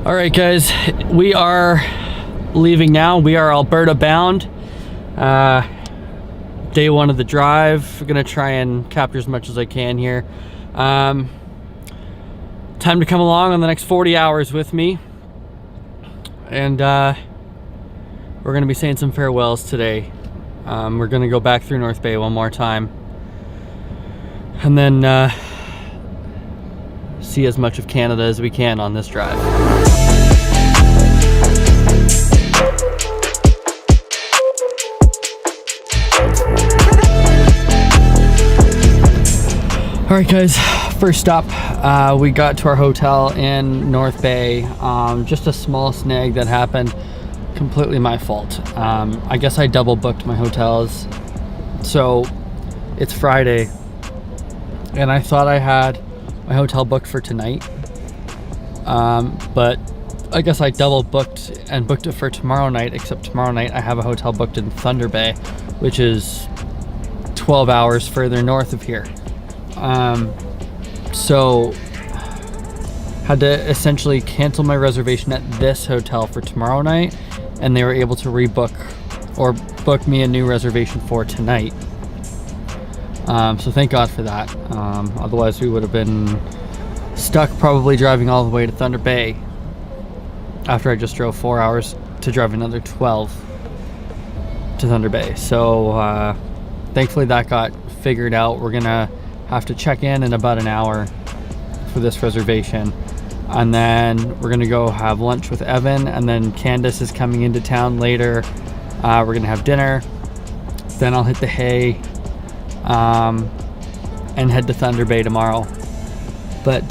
All right, guys, we are leaving now. We are Alberta bound. Day one of the drive. We're gonna try and capture as much as I can here. Time to come along on the next 40 hours with me. And we're gonna be saying some farewells today. We're gonna go back through North Bay one more time. And then see as much of Canada as we can on this drive. All right, guys, first up, we got to our hotel in North Bay. Just a small snag that happened, completely my fault. I guess I double booked my hotels. So it's Friday and I thought I had my hotel booked for tonight. But I guess I double booked and booked it for tomorrow night, except tomorrow night I have a hotel booked in Thunder Bay, which is 12 hours further north of here. So had to essentially cancel my reservation at this hotel for tomorrow night, and they were able to rebook or book me a new reservation for tonight. So thank God for that. Otherwise we would have been stuck probably driving all the way to Thunder Bay after I just drove 4 hours to drive another 12 to Thunder Bay. So thankfully that got figured out. We're gonna have to check in about an hour for this reservation, and then we're gonna go have lunch with Evan, and then Candace is coming into town later. We're gonna have dinner, then I'll hit the hay and head to Thunder Bay tomorrow. But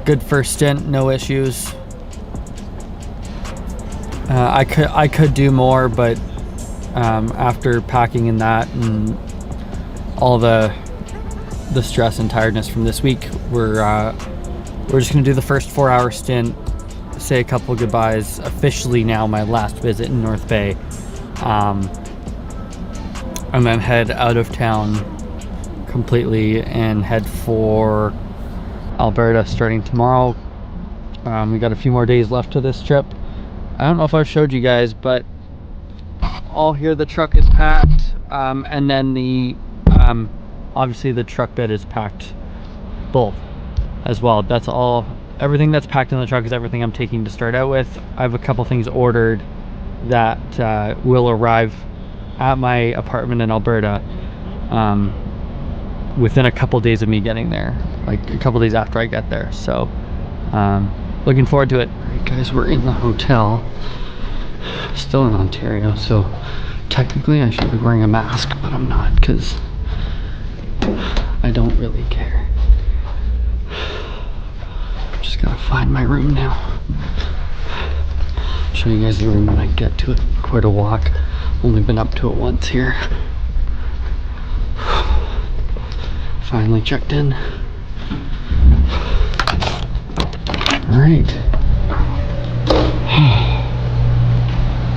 good first stint, no issues. I could do more, but after packing in that and all the stress and tiredness from this week, we're just gonna do the first 4-hour stint, say a couple goodbyes. Officially now my last visit in North Bay, and then head out of town completely and head for Alberta starting tomorrow. We got a few more days left to this trip. I don't know if I've showed you guys, but all here the truck is packed, and then the obviously the truck bed is packed full as well. That's all, everything that's packed in the truck is everything I'm taking to start out with. I have a couple things ordered that will arrive at my apartment in Alberta within a couple days of me getting there, like a couple days after I get there. So looking forward to it. All right, guys, we're in the hotel, still in Ontario, so technically I should be wearing a mask, but I'm not because I don't really care. Just gotta find my room now. Show you guys the room when I get to it. Quite a walk. Only been up to it once here. Finally checked in. Alright.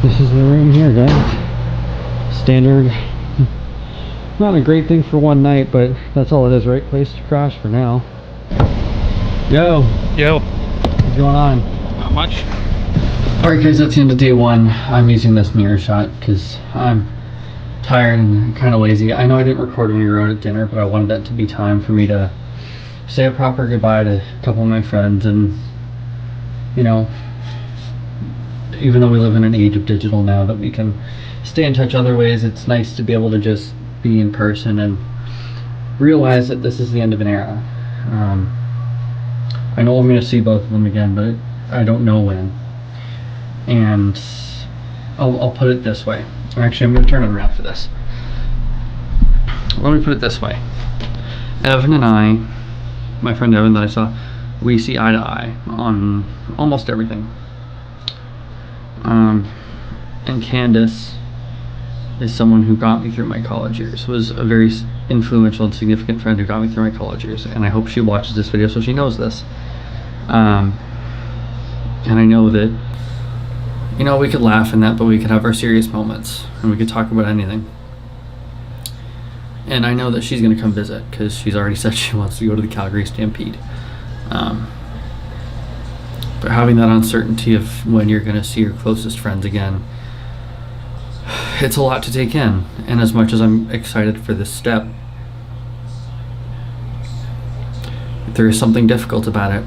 This is the room here, guys. Standard. Not a great thing for one night, but that's all it is, right? Place to crash for now. Yo. What's going on? Not much. Alright, guys, that's the end of day one. I'm using this mirror shot because I'm tired and kind of lazy. I know I didn't record when we were out at dinner, but I wanted that to be time for me to say a proper goodbye to a couple of my friends. And you know, even though we live in an age of digital now that we can stay in touch other ways, it's nice to be able to just be in person and realize that this is the end of an era. I know I'm going to see both of them again, but I don't know when. And I'll put it this way. Actually, I'm going to turn it around for this. Let me put it this way. Evan and I, my friend Evan that I saw, we see eye to eye on almost everything. And Candace is someone who got me through my college years, was a very influential and significant friend who got me through my college years, and I hope she watches this video so she knows this. And I know that, you know, we could laugh in that, but we could have our serious moments and we could talk about anything. And I know that she's going to come visit because she's already said she wants to go to the Calgary Stampede. But having that uncertainty of when you're going to see your closest friends again, it's a lot to take in. And as much as I'm excited for this step, there is something difficult about it.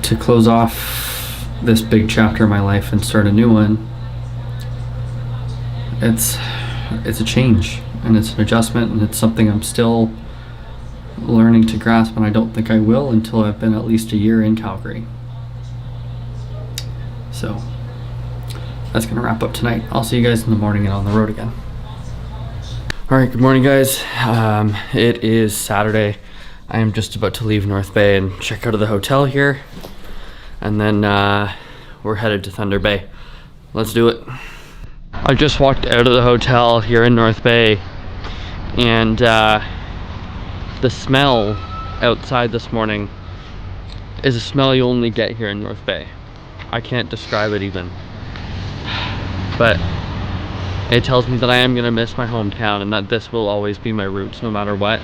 To close off this big chapter of my life and start a new one, it's a change, and it's an adjustment, and it's something I'm still learning to grasp, and I don't think I will until I've been at least a year in Calgary. So that's gonna wrap up tonight. I'll see you guys in the morning and on the road again. All right, good morning, guys. It is Saturday. I am just about to leave North Bay and check out of the hotel here, and then we're headed to Thunder Bay. Let's do it. I just walked out of the hotel here in North Bay, and the smell outside this morning is a smell you only get here in North Bay. I can't describe it even, but it tells me that I am gonna miss my hometown and that this will always be my roots no matter what.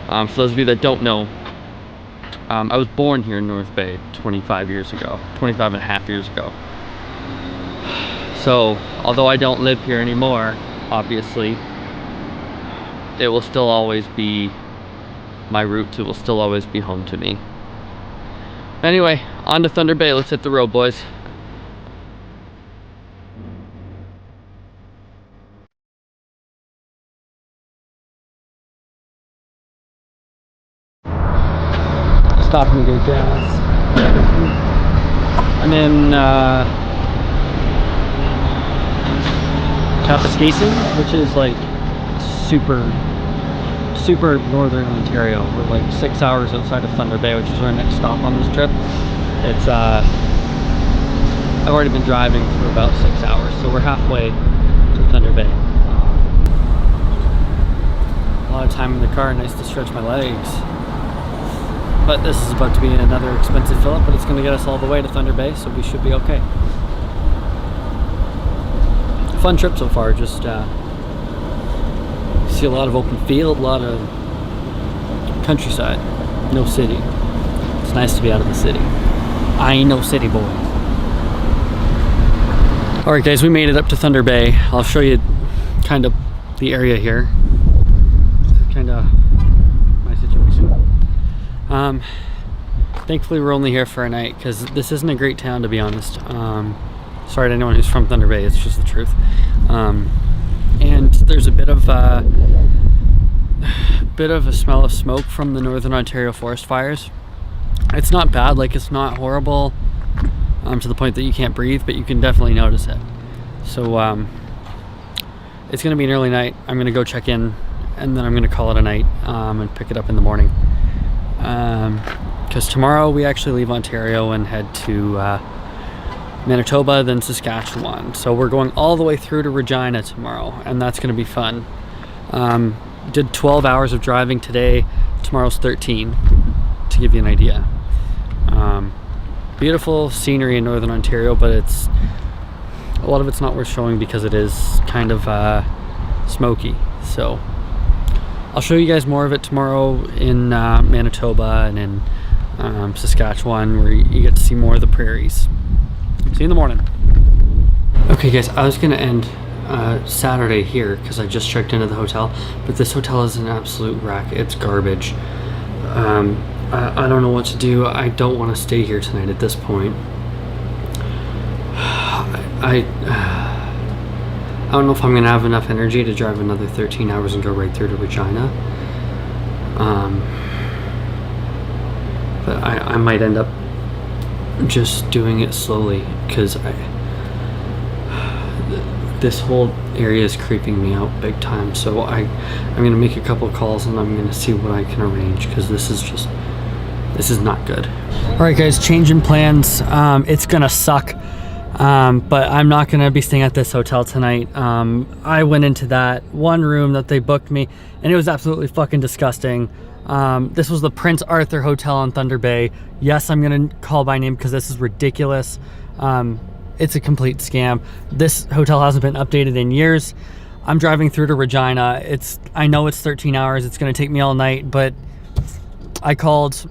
For those of you that don't know, I was born here in North Bay 25 and a half years ago. So although I don't live here anymore, obviously, it will still always be my roots. It will still always be home to me. Anyway, on to Thunder Bay. Let's hit the road, boys. Stopping to get gas. I'm in Kapuskasing, which is like super northern Ontario. We're like 6 hours outside of Thunder Bay, which is our next stop on this trip. It's I've already been driving for about 6 hours, so we're halfway to Thunder Bay. A lot of time in the car, nice to stretch my legs. But this is about to be another expensive fill-up, but it's going to get us all the way to Thunder Bay, so we should be okay. Fun trip so far. Just see a lot of open field, a lot of countryside, no city. It's nice to be out of the city. I ain't no city boy. All right, guys, we made it up to Thunder Bay. I'll show you kind of the area here. Kind of my situation. Thankfully we're only here for a night because this isn't a great town, to be honest. Sorry to anyone who's from Thunder Bay, it's just the truth. And there's a bit of a smell of smoke from the Northern Ontario forest fires. It's not bad, like it's not horrible to the point that you can't breathe, but you can definitely notice it. So it's gonna be an early night. I'm gonna go check in, and then I'm gonna call it a night and pick it up in the morning. Because tomorrow we actually leave Ontario and head to Manitoba, then Saskatchewan. So we're going all the way through to Regina tomorrow, and that's going to be fun. Did 12 hours of driving today. Tomorrow's 13, to give you an idea. Beautiful scenery in Northern Ontario, but a lot of it's not worth showing because it is kind of smoky. So I'll show you guys more of it tomorrow in Manitoba and in Saskatchewan, where you get to see more of the prairies. See you in the morning. Okay, guys, I was gonna end Saturday here because I just checked into the hotel, but this hotel is an absolute wreck. It's garbage. I don't know what to do. I don't want to stay here tonight at this point. I don't know if I'm gonna have enough energy to drive another 13 hours and go right through to Regina. But I might end up just doing it slowly because this whole area is creeping me out big time. So I'm gonna make a couple of calls and I'm gonna see what I can arrange, because this is not good. All right, guys, changing plans. It's gonna suck. But I'm not gonna be staying at this hotel tonight. I went into that one room that they booked me, and it was absolutely fucking disgusting. This was the Prince Arthur Hotel in Thunder Bay. Yes, I'm gonna call by name because this is ridiculous. It's a complete scam. This hotel hasn't been updated in years. I'm driving through to Regina. I know it's 13 hours. It's gonna take me all night, but I called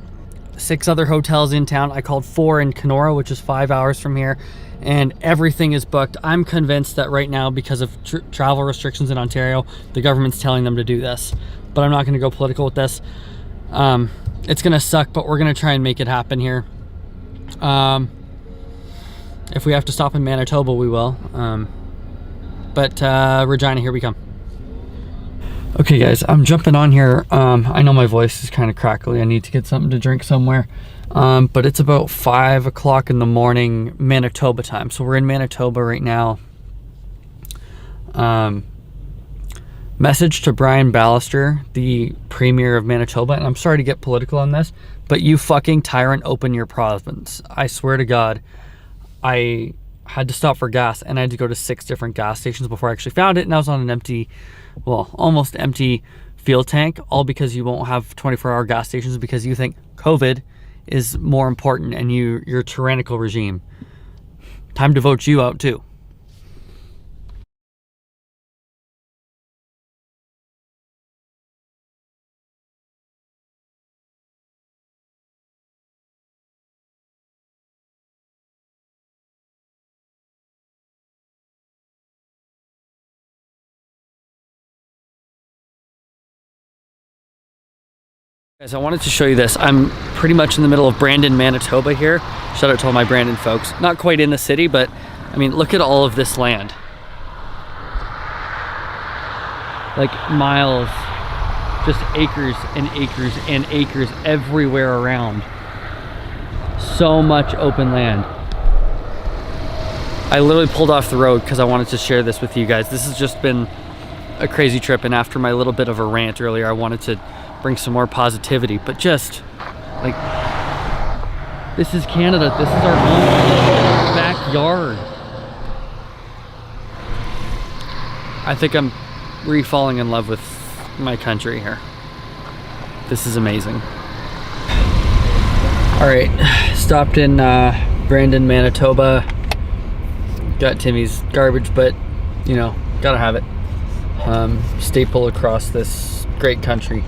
6 other hotels in town. I called 4 in Kenora, which is 5 hours from here, and everything is booked. I'm convinced that right now, because of travel restrictions in Ontario, the government's telling them to do this, but I'm not going to go political with this. It's going to suck, but we're going to try and make it happen here. If we have to stop in Manitoba, we will. But Regina, here we come. Okay guys, I'm jumping on here. I know my voice is kind of crackly. I need to get something to drink somewhere. But it's about 5 o'clock in the morning Manitoba time. So we're in Manitoba right now. Message to Brian Ballister, the Premier of Manitoba, and I'm sorry to get political on this, but you fucking tyrant, open your province. I swear to God, I had to stop for gas, and I had to go to 6 different gas stations before I actually found it, and I was on an empty, well, almost empty fuel tank, all because you won't have 24-hour gas stations because you think COVID is more important and your tyrannical regime. Time to vote you out too. Guys, I wanted to show you this. I'm pretty much in the middle of Brandon, Manitoba here. Shout out to all my Brandon folks. Not quite in the city, but I mean, look at all of this land. Like miles, just acres and acres and acres everywhere around. So much open land. I literally pulled off the road because I wanted to share this with you guys. This has just been a crazy trip, and after my little bit of a rant earlier, I wanted to bring some more positivity, but just like, this is Canada. This is our home backyard. I think I'm re-falling in love with my country here. This is amazing. All right, stopped in Brandon, Manitoba. Got Timmy's garbage, but you know, gotta have it. Staple across this great country.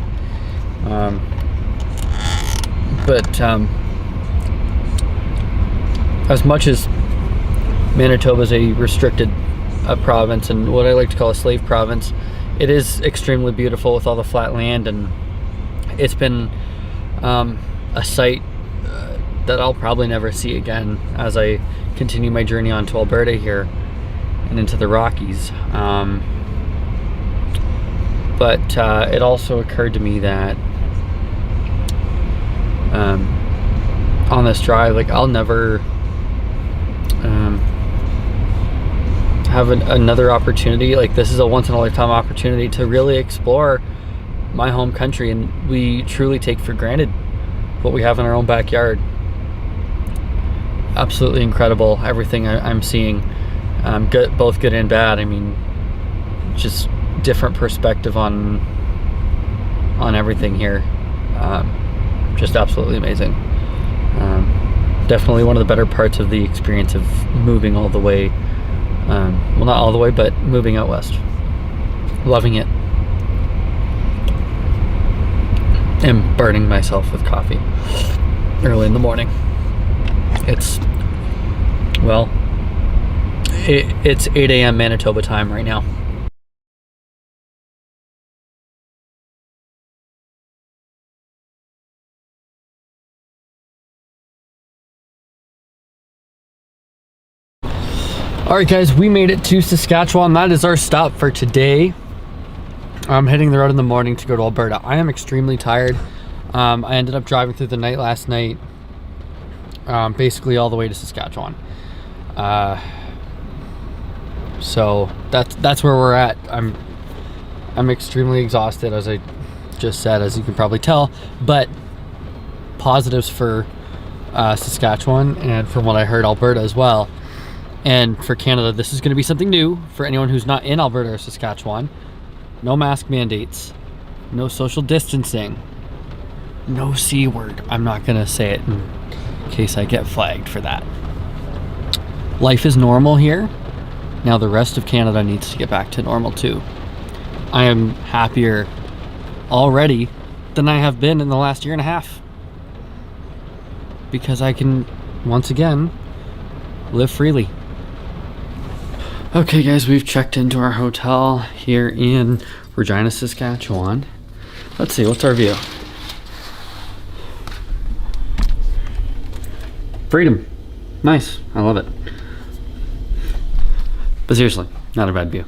As much as Manitoba is a restricted province and what I like to call a slave province, it is extremely beautiful with all the flat land, and it's been a sight that I'll probably never see again as I continue my journey on to Alberta here and into the Rockies. But it also occurred to me that on this drive, like, I'll never have another opportunity. Like, this is a once-in-a-lifetime opportunity to really explore my home country, and we truly take for granted what we have in our own backyard. Absolutely incredible, everything I'm seeing, good, both good and bad. I mean, just different perspective on everything here. Just absolutely amazing. Definitely one of the better parts of the experience of moving all the way, well, not all the way, but moving out west. Loving it. And burning myself with coffee early in the morning. It's, well, it's 8 a.m. Manitoba time right now. Alright guys, we made it to Saskatchewan. That is our stop for today. I'm hitting the road in the morning to go to Alberta. I am extremely tired. I ended up driving through the night last night, basically all the way to Saskatchewan. So that's where we're at. I'm extremely exhausted, as I just said, as you can probably tell, but positives for Saskatchewan, and from what I heard, Alberta as well. And for Canada, this is going to be something new for anyone who's not in Alberta or Saskatchewan. No mask mandates, no social distancing, no C word. I'm not going to say it in case I get flagged for that. Life is normal here. Now the rest of Canada needs to get back to normal too. I am happier already than I have been in the last year and a half. because I can, once again, live freely. Okay guys, we've checked into our hotel here in Regina, Saskatchewan. Let's see, what's our view? Freedom. Nice, I love it. But seriously, not a bad view.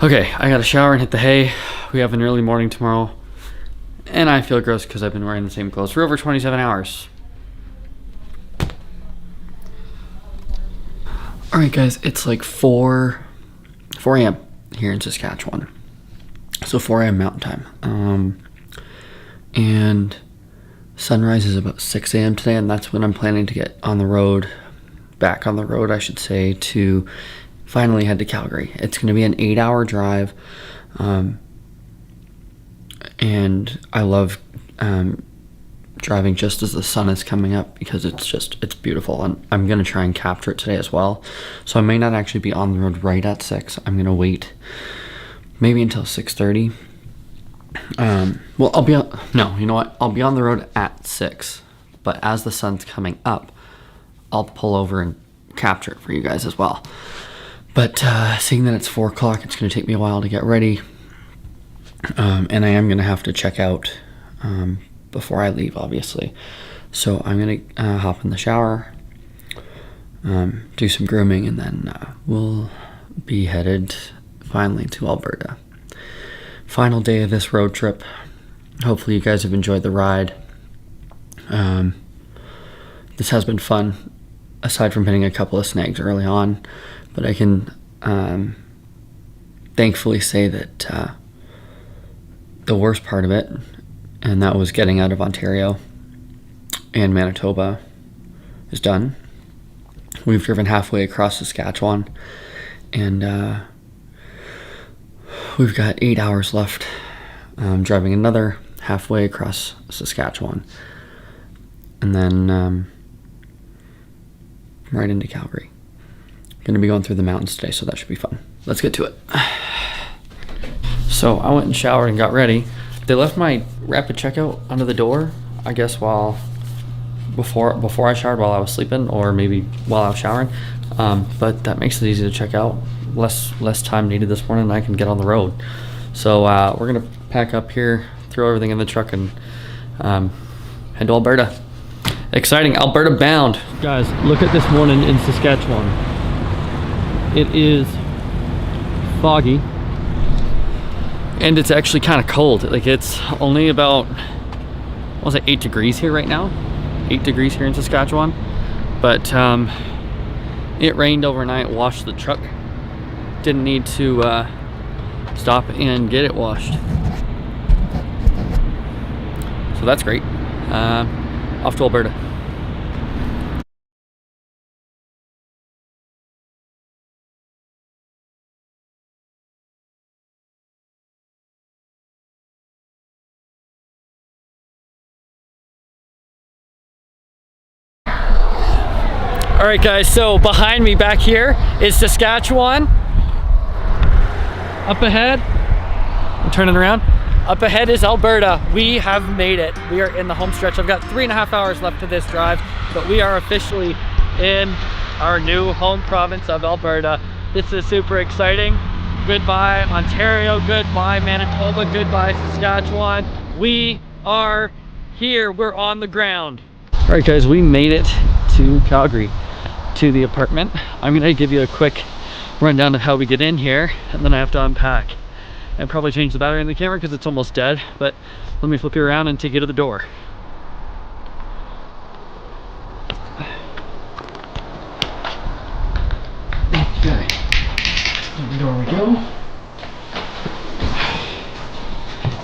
Okay, I gotta shower and hit the hay. We have an early morning tomorrow. And I feel gross because I've been wearing the same clothes for over 27 hours. Alright guys, it's like 4 a.m. here in Saskatchewan. So 4 a.m. mountain time. And sunrise is about 6 a.m. today, and that's when I'm planning to get on the road, back on the road I should say, to finally head to Calgary. It's going to be an 8-hour drive, and I love driving just as the sun is coming up because it's beautiful, and I'm going to try and capture it today as well. So I may not actually be on the road right at 6. I'm going to wait maybe until 6:30. Well, I'll be on, no, you know what? I'll be on the road at 6, but as the sun's coming up, I'll pull over and capture it for you guys as well. But seeing that it's 4 o'clock, it's going to take me a while to get ready, and I am going to have to check out before I leave, obviously. So I'm going to hop in the shower, do some grooming, and then we'll be headed finally to Alberta. Final day of this road trip. Hopefully you guys have enjoyed the ride. This has been fun, aside from hitting a couple of snags early on, but I can thankfully say that the worst part of it, and that was getting out of Ontario and Manitoba, is done. We've driven halfway across Saskatchewan, and we've got 8 hours left, driving another halfway across Saskatchewan, and then right into Calgary. Going to be going through the mountains today, so that should be fun. Let's get to it. So I went and showered and got ready. They left my rapid checkout under the door, I guess before I showered while I was sleeping, or maybe while I was showering. But that makes it easy to check out. Less time needed this morning, and I can get on the road. So we're gonna pack up here, throw everything in the truck, and head to Alberta. Exciting, Alberta bound. Guys, look at this morning in Saskatchewan. It is foggy, and it's actually kind of cold. Like, it's only about, what was it, 8 degrees here right now? 8 degrees here in Saskatchewan. But it rained overnight, washed the truck. Didn't need to stop and get it washed. So that's great. Off to Alberta. All right guys, so behind me back here is Saskatchewan. Up ahead, I'm turning around. Up ahead is Alberta. We have made it. We are in the home stretch. I've got 3.5 hours left to this drive, but we are officially in our new home province of Alberta. This is super exciting. Goodbye Ontario, goodbye Manitoba, goodbye Saskatchewan. We are here, we're on the ground. All right guys, we made it to Calgary, to the apartment. I'm gonna give you a quick rundown of how we get in here, and then I have to unpack and probably change the battery in the camera because it's almost dead. But let me flip you around and take you to the door. Okay, the door we go,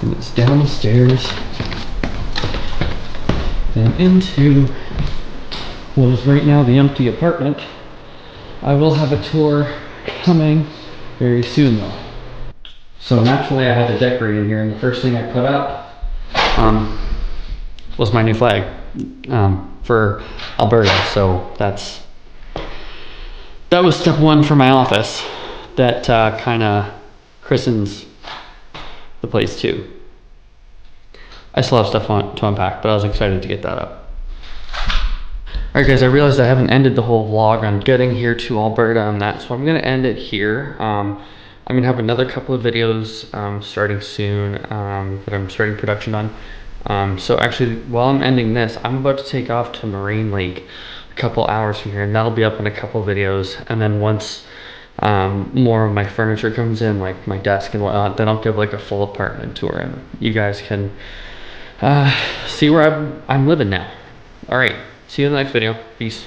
and it's down the stairs and into what is right now the empty apartment. I will have a tour coming very soon though. So naturally I had to decorate in here, and the first thing I put up was my new flag for Alberta. So that was step one for my office. That kind of christens the place too. I still have stuff to unpack, but I was excited to get that up. Alright guys, I realized I haven't ended the whole vlog on getting here to Alberta and that, so I'm going to end it here. I'm going to have another couple of videos starting soon that I'm starting production on. So actually, while I'm ending this, I'm about to take off to Moraine Lake a couple hours from here, and that'll be up in a couple of videos. And then once more of my furniture comes in, like my desk and whatnot, then I'll give like a full apartment tour and you guys can see where I'm living now. Alright, see you in the next video. Peace.